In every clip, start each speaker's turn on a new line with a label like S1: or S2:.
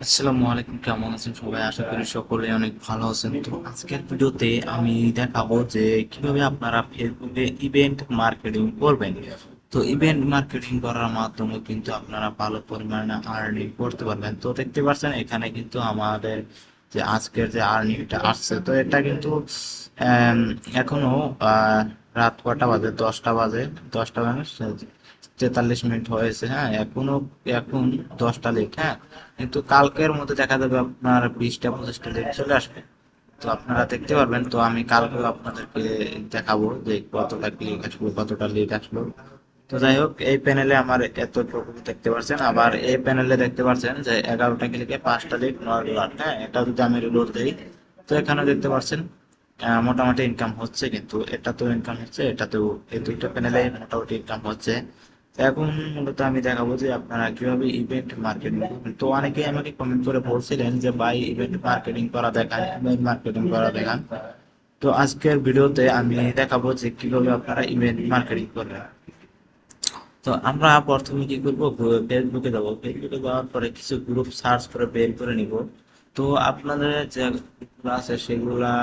S1: আসসালামু আলাইকুম, কেমন আছেন সবাই? আশা করি সকলে অনেক ভালো আছেন। তো আজকের ভিডিওতে আমি দেখাবো যে কিভাবে আপনারা ফেসবুকে ইভেন্ট মার্কেটিং করবেন। তো ইভেন্ট মার্কেটিং করার মাধ্যমে কিন্তু আপনারা ভালো পরিমাণে আর্নিং করতে পারবেন। তো দেখতে পাচ্ছেন এখানে কিন্তু আমাদের যে আজকের যে আর্নিংটা আসছে, তো এটা কিন্তু আম, এখনো রাত কটা বাজে? 10টা বাজে। 10টা মানে 43 মিনিট হয়েছে। হ্যাঁ, এখন 10টা লেট। হ্যাঁ, কিন্তু কালকের মধ্যে দেখা যাবে আপনার 20টা 25টা লেট চলে আসবে। তো আপনারা দেখতে পারবেন। তো আমি কালকে আপনাদেরকে দেখাবো যে কতটা ক্লিক আসলো, কতটা লেট আসলো। তো যাই হোক, এই প্যানেলে আমার এতটুকু দেখতে পাচ্ছেন, আবার এই প্যানেলে দেখতে পাচ্ছেন যে 11টা ক্লিকে 5টা লেট $9। হ্যাঁ, এটা যদি আমি রিলোড দিই, তো এখানে দেখতে পাচ্ছেন মোটামুটি ইনকাম হচ্ছে। কিন্তু এটাতেও ইনকাম হচ্ছে, এটাতেও, এই দুইটা প্যানেলে মোটামুটি ইনকাম হচ্ছে। তো এখন মূলত আমি দেখাবো যে আপনারা কিভাবে ইভেন্ট মার্কেটিং করবেন। তো অনেকেই আমাকে কমেন্ট করে বলছিলেন যে ভাই, ইভেন্ট মার্কেটিং করা দেখান, ইভেন্ট মার্কেটিং করা দেখান। তো আজকের ভিডিওতে আমি দেখাবো যে কিভাবে আপনারা ইভেন্ট মার্কেটিং করবেন। তো আমরা প্রথমে কি করবো, ফেসবুকে যাবো। ফেসবুকে যাওয়ার পরে কিছু গ্রুপ সার্চ করে বের করে নিব। তো আপনাদের যে গ্রুপগুলো আছে সেগুলা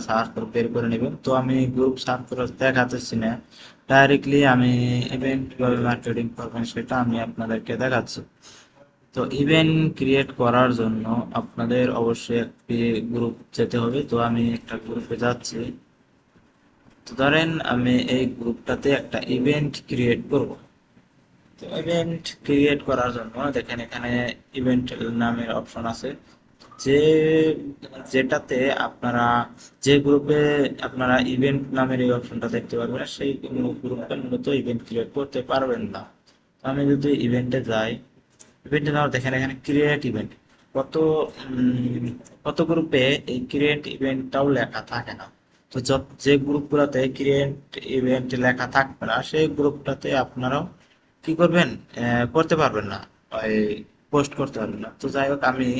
S1: সার্চ করে বের করে নেবেন। তো আমি গ্রুপ সার্চ করে দেখাতেছি না, ডাইরেক্টলি আমি ইভেন্ট কিভাবে মার্কেটিং করবেন সেটা আমি আপনাদেরকে দেখাচ্ছি। তো ইভেন্ট ক্রিয়েট করার জন্য আপনাদের অবশ্যই একটি গ্রুপ যেতে হবে। তো আমি একটা গ্রুপে যাচ্ছি। তো ধরেন আমি এই গ্রুপটাতে একটা ইভেন্ট ক্রিয়েট করব। তো ইভেন্ট ক্রিয়েট করার জন্য দেখেন এখানে ইভেন্ট নামের অপশন আছে। যে যেটাতে আপনারা, যে গ্রুপে আপনারা ইভেন্ট নামের এই অপশনটা দেখতে পারবেন না, সেই গ্রুপে মূলত ইভেন্ট ক্রিয়েট করতে পারবেন না। তো আমি যদি ইভেন্টে যাই, ইভেন্টে যাওয়ার দেখেন এখানে ক্রিয়েট ইভেন্ট, কত কত গ্রুপে এই ক্রিয়েট ইভেন্টটাও লেখা থাকে না। তো যে গ্রুপগুলোতে ক্রিয়েট ইভেন্ট লেখা থাকবে না, সেই গ্রুপটাতে আপনারাও কি করবেন, করতে পারবেন না, ওই পোস্ট করতে পারবেন না। তো যাই হোক, আমি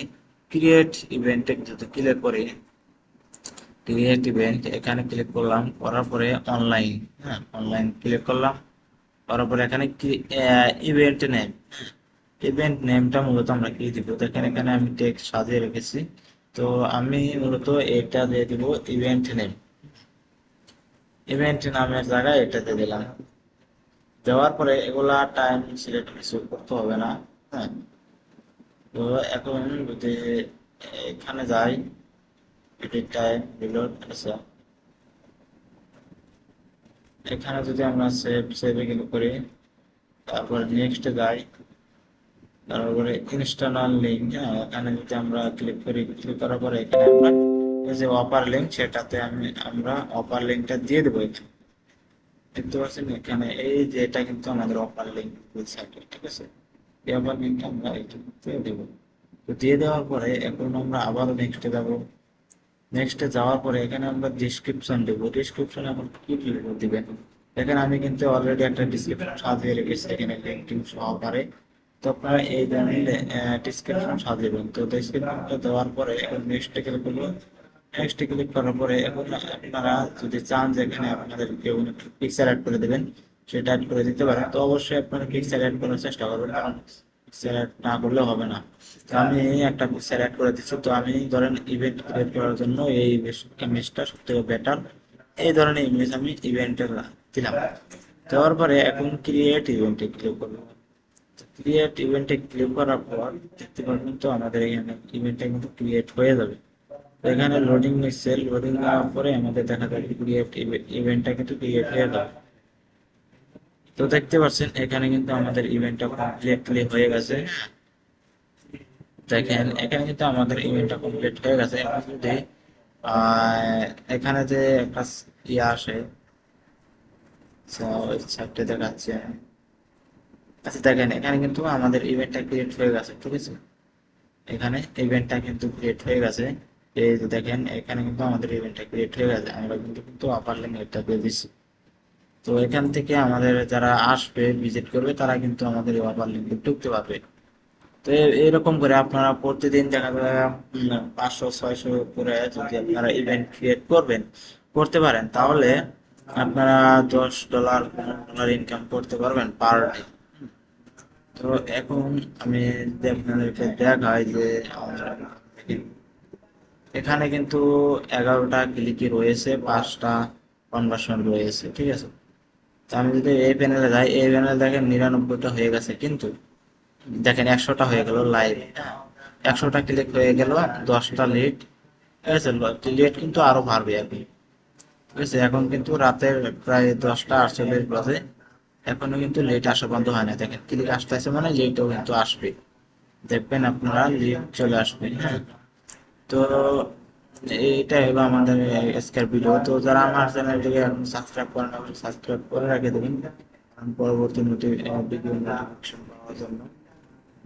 S1: ক্রিয়েট ইভেন্টে যদি ক্লিক করি, ক্রিয়েট ইভেন্ট এখানে ক্লিক করলাম, করার পরে অনলাইন, হ্যাঁ অনলাইন ক্লিক করলাম, করার পরে এখানে ইভেন্ট নেম, ইভেন্ট নেমটা মূলত আমরা কি দিব দেখেন, এখানে আমি টেক্সট সাজিয়ে রেখেছি। তো আমি মূলত এটা দিয়ে দিব ইভেন্ট নেম। ইভেন্ট নামের জায়গায় এটা দিয়ে দিলাম। দেওয়ার পরে এগুলা টাইম সিলেক্ট কিছু করতে হবে না। হ্যাঁ, তো এখন যদি এখানে যাই, এডিট টাইম রিলোড, আচ্ছা, এখানে যদি আমরা সেভে ক্লিক করি, তারপর নেক্সট যাই, তারপরে ইনস্টার্নাল লিঙ্ক, হ্যাঁ এখানে যদি আমরা ক্লিক করি, ক্লিক করার পরে এখানে আমরা এই যে অপার লিঙ্ক, সেটাতে আমরা অপার লিঙ্কটা দিয়ে দেবো। এখানে দেখতে পাচ্ছেন, এখানে এই যে এটা কিন্তু আমাদের অপার লিঙ্ক ওয়েবসাইটে, ঠিক আছে। এই অপার লিঙ্কটা আমরা এইটুকুতে দেবো। তো দিয়ে দেওয়ার পরে এখন আমরা আবারও নেক্সটে যাবো। নেক্সটে যাওয়ার পরে এখানে আমরা ডিসক্রিপশন দেবো। ডিসক্রিপশনে এখন কি লিখবো দিবেন, এখানে আমি কিন্তু অলরেডি একটা ডিসক্রিপশন সাজিয়ে রেখেছি, এখানে লিঙ্ক টিঙ্ক সহকারে। তো আপনারা এই ধরনের ডিসক্রিপশন সাজাবেন। তো ডিসক্রিপশনটা দেওয়ার পরে এখন নেক্সটে ক্লিক করবো। নেক্সটে ক্লিক করার পরে এখন আপনারা যদি চান যে এখানে আপনাদের কেউ পিকচার অ্যাড করে দেবেন, সেটা অ্যাড করে দিতে পারেন। তো অবশ্যই আপনারা পিকচার অ্যাড করার চেষ্টা করবেন, কারণ পিকচার অ্যাড না করলে হবে না। তো আমি একটা পিকচার অ্যাড করে দিচ্ছি। তো আমি ধরেন ইভেন্ট ক্রিয়েট করার জন্য এই ইমেজটা সব থেকে বেটার, এই ধরনের ইমেজ আমি ইভেন্টে দিলাম। দেওয়ার পরে এখন ক্রিয়েট ইভেন্টে ক্লিক করবো। ক্রিয়েট ইভেন্টে ক্লিক করার পর দেখতে পারবেন, তো আমাদের এখানে ইভেন্টটা কিন্তু ক্রিয়েট হয়ে যাবে। তো এখানে লোডিং নিচ্ছে, লোডিং নেওয়ার পরে আমাদের দেখা যাবে ক্রিয়েট ইভেন্টটা কিন্তু ক্রিয়েট হয়ে যাবে। তো দেখতে পাচ্ছেন এখানে কিন্তু আমাদের ইভেন্টটা কমপ্লিটলি হয়ে গেছে। দেখেন এখানে কিন্তু আমাদের ইভেন্টটা কমপ্লিট হয়ে গেছে। এখন যদি এখানে যে একটা ইয়ে আসে, সাইটটা দেখাচ্ছে। আচ্ছা দেখেন, এখানে কিন্তু আমাদের ইভেন্টটা ক্রিয়েট হয়ে গেছে, ঠিক আছে। এখানে ইভেন্টটা কিন্তু ক্রিয়েট হয়ে গেছে। এই যে দেখেন, এখানে কিন্তু আমাদের ইভেন্টটা ক্রিয়েট হয়ে গেছে, আমরা কিন্তু আপার লিঙ্ক এটা দিয়ে দিচ্ছি। তো এখান থেকে আমাদের যারা আসবে, ভিজিট করবে, তারা কিন্তু আমাদের এই আপার লিঙ্কে ঢুকতে পারবে। তো এরকম করে আপনারা প্রতিদিন দেখা যায় 500 600 করে যদি আপনারা ইভেন্ট ক্রিয়েট করতে পারেন, তাহলে আপনারা $10 $15 ইনকাম করতে পারবেন পার ডে। তো এখন আমি যদি আপনাদেরকে দেখাই যে আমার এখানে কিন্তু 11টা ক্লিকই রয়েছে, 5টা কনভার্সন রয়েছে, ঠিক আছে। তো আমি যদি এই প্যানেলে যাই, এই প্যানেলে দেখেন 99টা হয়ে গেছে, কিন্তু দেখেন 100টা হয়ে গেল লাইভ, 100টা ক্লিক হয়ে গেল, 10টা লিড, ঠিক আছে। লিড কিন্তু আরো বাড়বে এখন, ঠিক আছে। এখন কিন্তু রাতের প্রায় 10টা 48 বাজে, এখনো কিন্তু লেট আসা বন্ধ হয় না। দেখেন ক্লিক আসতেছে মানে লেটও কিন্তু আসবে, দেখবেন আপনারা লেট চলে আসবে, হ্যাঁ। তো এইটাই হলো আমাদের আজকের ভিডিও। তো যারা আমার চ্যানেলটিকে এখন সাবস্ক্রাইব করেন, সাবস্ক্রাইব করে রেখে দেবেন কারণ পরবর্তী ভিডিও নোটিফিকেশন পাওয়ার জন্য।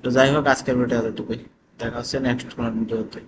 S1: তো যাই হোক, আজকের ভিডিও এতটুকুই, দেখা হচ্ছে নেক্সট কোনো ভিডিওতে।